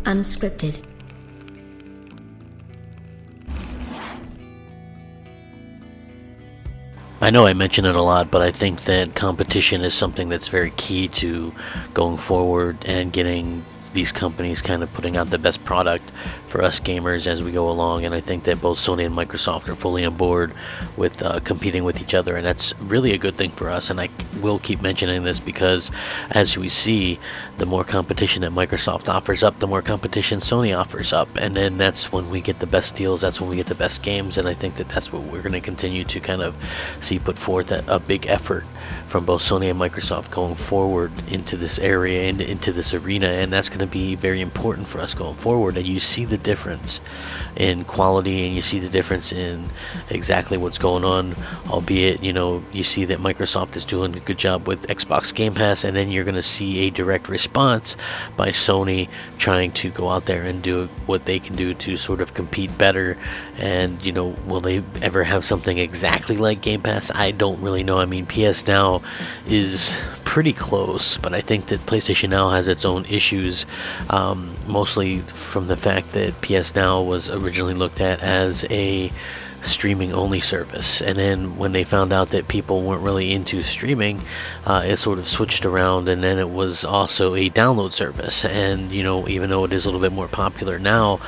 Unscripted. I know I mention it a lot, but I think that competition is something that's very key to going forward and getting these companies kind of putting out the best product for us gamers as we go along. And I think that both Sony and Microsoft are fully on board with competing with each other, and that's really a good thing for us. And I will keep mentioning this because, as we see, the more competition that Microsoft offers up, the more competition Sony offers up, and then that's when we get the best deals, that's when we get the best games. And I think that that's what we're going to continue to kind of see put forth, a big effort from both Sony and Microsoft going forward into this area and into this arena, and that's going to be very important for us going forward. And you see the difference in quality, and you see the difference in exactly what's going on, albeit, you see that Microsoft is doing a good job with Xbox Game Pass, and then you're going to see a direct response by Sony trying to go out there and do what they can do to sort of compete better. And, will they ever have something exactly like Game Pass? I don't really know. I mean, PS Now is pretty close, but I think that PlayStation Now has its own issues, mostly from the fact that PS Now was originally looked at as a streaming only service, and then when they found out that people weren't really into streaming, it sort of switched around, and then it was also a download service. And even though it is a little bit more popular now,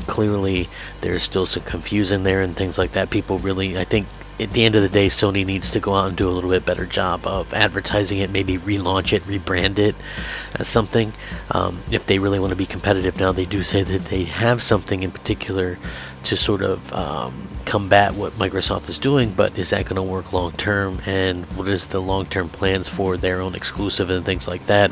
clearly there's still some confusion there and things like that. People really, I think at the end of the day, Sony needs to go out and do a little bit better job of advertising it, maybe relaunch it, rebrand it as something. If they really want to be competitive now, they do say that they have something in particular to sort of combat what Microsoft is doing, but is that going to work long term, and what is the long term plans for their own exclusive and things like that?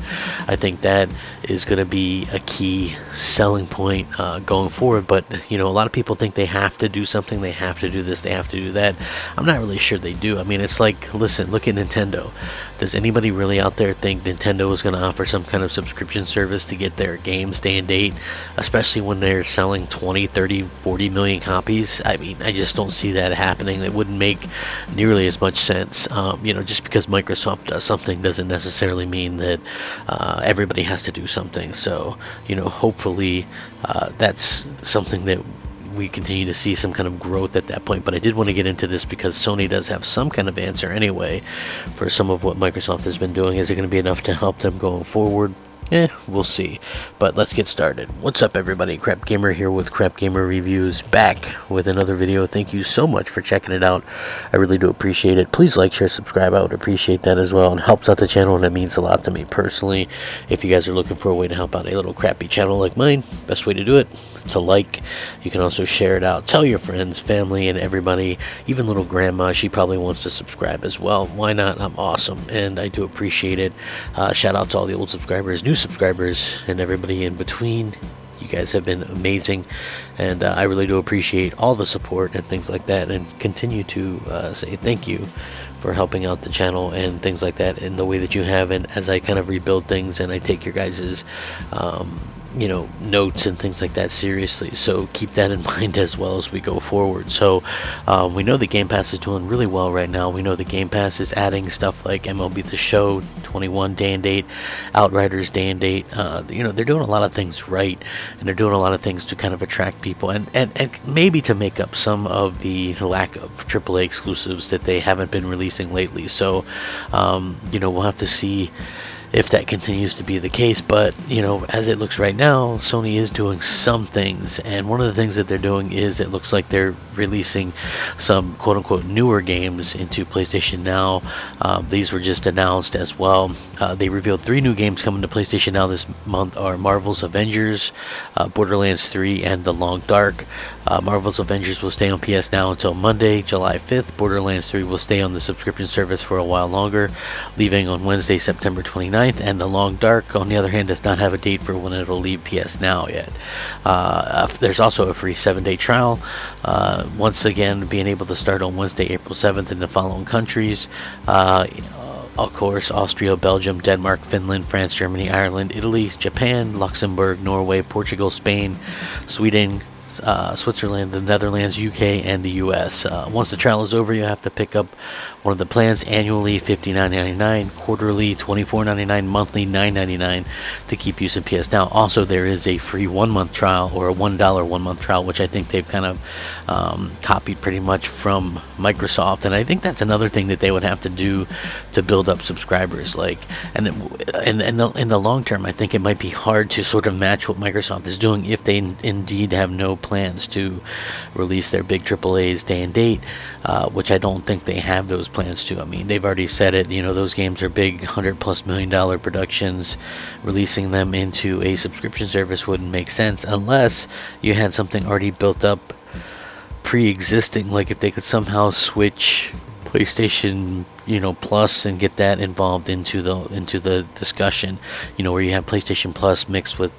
I think that is going to be a key selling point going forward. But a lot of people think they have to do something, they have to do this, they have to do that. I'm not really sure they do. I mean, it's like, listen, look at Nintendo. Does anybody really out there think Nintendo is going to offer some kind of subscription service to get their games day and date, especially when they're selling 20, 30, 40 million copies? I mean, I just don't see that happening. It wouldn't make nearly as much sense. Just because Microsoft does something doesn't necessarily mean that everybody has to do something. So, hopefully that's something that we continue to see some kind of growth at that point. But I did want to get into this because Sony does have some kind of answer anyway for some of what Microsoft has been doing. Is it going to be enough to help them going forward? We'll see. But let's get started. What's up, everybody? Crapgamer here with Crapgamer Reviews, back with another video. Thank you so much for checking it out. I really do appreciate it. Please like, share, subscribe. I would appreciate that as well. It helps out the channel, and it means a lot to me personally. If you guys are looking for a way to help out a little crappy channel like mine, best way to do it, to like. You can also share it out. Tell your friends, family, and everybody, even little grandma. She probably wants to subscribe as well. Why not? I'm awesome, and I do appreciate it. Shout out to all the old subscribers, new subscribers, and everybody in between. You guys have been amazing, and I really do appreciate all the support and things like that, and continue to say thank you for helping out the channel and things like that in the way that you have. And as I kind of rebuild things and I take your guys's notes and things like that seriously, so keep that in mind as well as we go forward. So we know the Game Pass is doing really well right now. We know the Game Pass is adding stuff like MLB The Show 21 day and date, Outriders day and date. They're doing a lot of things right, and they're doing a lot of things to kind of attract people and maybe to make up some of the lack of AAA exclusives that they haven't been releasing lately. So we'll have to see if that continues to be the case. But as it looks right now, Sony is doing some things, and one of the things that they're doing is it looks like they're releasing some quote-unquote newer games into PlayStation Now. These were just announced as well. They revealed 3 new games coming to PlayStation Now this month are Marvel's Avengers, Borderlands 3, and The Long Dark. Marvel's Avengers will stay on PS Now until Monday, July 5th. Borderlands 3 will stay on the subscription service for a while longer, leaving on Wednesday, September 29th. And The Long Dark, on the other hand, does not have a date for when it'll leave PS Now yet. There's also a free 7-day trial, once again being able to start on Wednesday, April 7th in the following countries. Of course, Austria, Belgium, Denmark, Finland, France, Germany, Ireland, Italy, Japan, Luxembourg, Norway, Portugal, Spain, Sweden, Switzerland, the Netherlands, UK, and the US. Once the trial is over, you have to pick up one of the plans annually, $59.99, quarterly, $24.99, monthly, $9.99 to keep using PS Now. Also, there is a free 1-month trial, or a $1 1-month trial, which I think they've kind of copied pretty much from Microsoft. And I think that's another thing that they would have to do to build up subscribers. Like, and in the long term, I think it might be hard to sort of match what Microsoft is doing if they indeed have no plans to release their big AAAs day and date, which I don't think they have those plans to. I mean, they've already said it, those games are big $100+ million productions. Releasing them into a subscription service wouldn't make sense unless you had something already built up pre-existing, like if they could somehow switch PlayStation Plus and get that involved into the discussion, where you have PlayStation Plus mixed with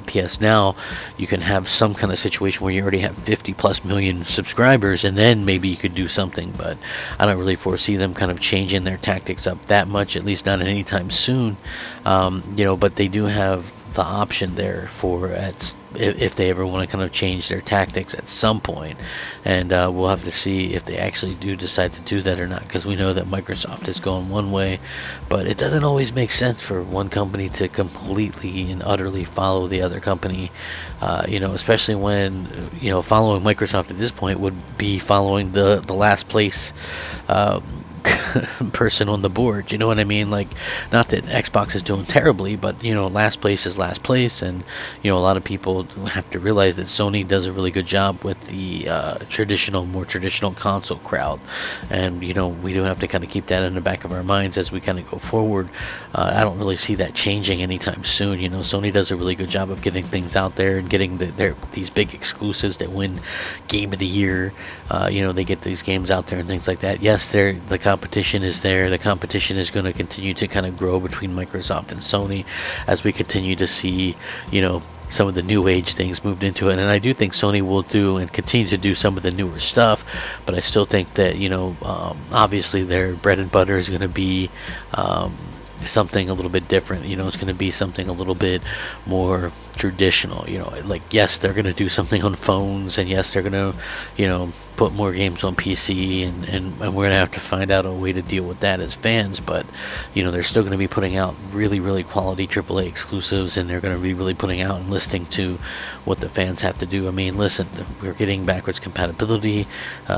PS Now. You can have some kind of situation where you already have 50+ million subscribers, and then maybe you could do something. But I don't really foresee them kind of changing their tactics up that much, at least not anytime soon. But they do have the option there for if they ever want to kind of change their tactics at some point. And we'll have to see if they actually do decide to do that or not, because we know that Microsoft is going one way, but it doesn't always make sense for one company to completely and utterly follow the other company, especially when following Microsoft at this point would be following the last place person on the board. You know what I mean? Like, not that Xbox is doing terribly, but last place is last place. And a lot of people have to realize that Sony does a really good job with the more traditional console crowd, and we do have to kind of keep that in the back of our minds as we kind of go forward. I don't really see that changing anytime soon. Sony does a really good job of getting things out there and getting these big exclusives that win Game of the Year. They get these games out there and things like that. Yes, the competition is there. The competition is going to continue to kind of grow between Microsoft and Sony as we continue to see, some of the new age things moved into it. And I do think Sony will do and continue to do some of the newer stuff, but I still think that, obviously their bread and butter is going to be something a little bit different. It's going to be something a little bit more traditional. Like, yes, they're going to do something on phones, and yes, they're going to put more games on PC, and we're going to have to find out a way to deal with that as fans. But they're still going to be putting out really, really quality AAA exclusives, and they're going to be really putting out and listening to what the fans have to do. I mean, listen, we're getting backwards compatibility.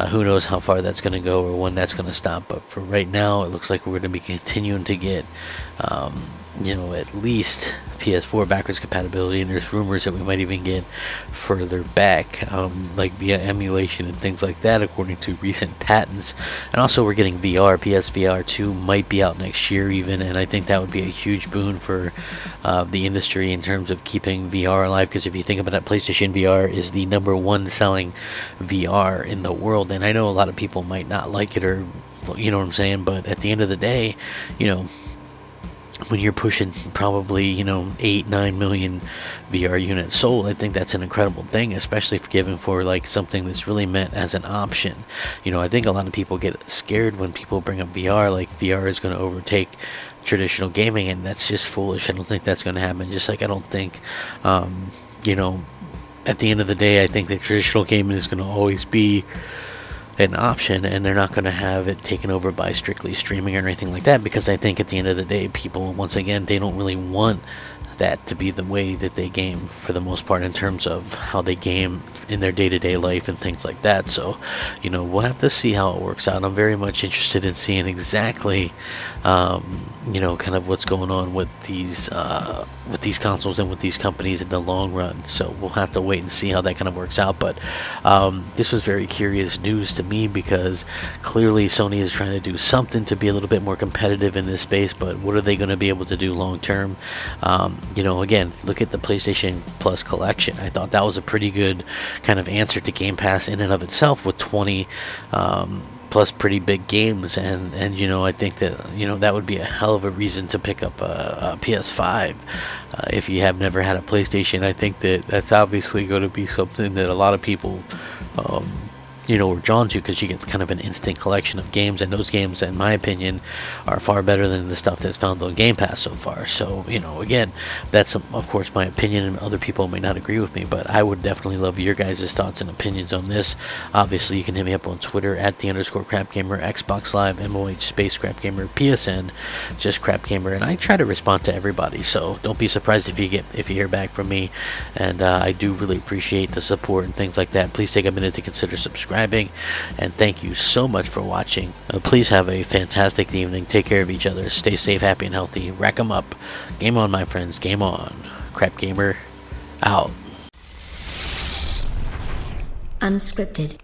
Who knows how far that's going to go or when that's going to stop, but for right now it looks like we're going to be continuing to get at least PS4 backwards compatibility, and there's rumors that we might even get further back, like via emulation and things like that, according to recent patents. And also we're getting VR. PSVR 2 might be out next year even, and I think that would be a huge boon for the industry in terms of keeping VR alive, because if you think about it, PlayStation VR is the #1 selling VR in the world, and I know a lot of people might not like it, or you know what I'm saying, but at the end of the day, when you're pushing probably 8-9 million VR units sold, I think that's an incredible thing, especially for like something that's really meant as an option. I think a lot of people get scared when people bring up VR, like VR is going to overtake traditional gaming, and that's just foolish. I don't think that's going to happen. Just like I don't think at the end of the day, I think that traditional gaming is going to always be an option, and they're not going to have it taken over by strictly streaming or anything like that, because I think at the end of the day, people, once again, they don't really want that to be the way that they game for the most part in terms of how they game in their day-to-day life and things like that. So we'll have to see how it works out. I'm very much interested in seeing exactly kind of what's going on with these consoles and with these companies in the long run. So we'll have to wait and see how that kind of works out. But this was very curious news to me, because clearly Sony is trying to do something to be a little bit more competitive in this space, but what are they going to be able to do long term? Again, look at the PlayStation Plus collection. I thought that was a pretty good kind of answer to Game Pass in and of itself, with 20 plus pretty big games, and I think that that would be a hell of a reason to pick up a PS5 if you have never had a PlayStation. I think that that's obviously going to be something that a lot of people we're drawn to, because you get kind of an instant collection of games, and those games, in my opinion, are far better than the stuff that's found on Game Pass so far. So, again, that's of course my opinion, and other people may not agree with me, but I would definitely love your guys' thoughts and opinions on this. Obviously, you can hit me up on Twitter at @the_Crapgamer, Xbox Live, MOH space Crapgamer, PSN, just Crapgamer, and I try to respond to everybody, so don't be surprised if you hear back from me. And I do really appreciate the support and things like that. Please take a minute to consider subscribing, and thank you so much for watching. Please have a fantastic evening. Take care of each other. Stay safe, happy, and healthy. Rack 'em up. Game on, my friends. Game on. Crapgamer out. Unscripted.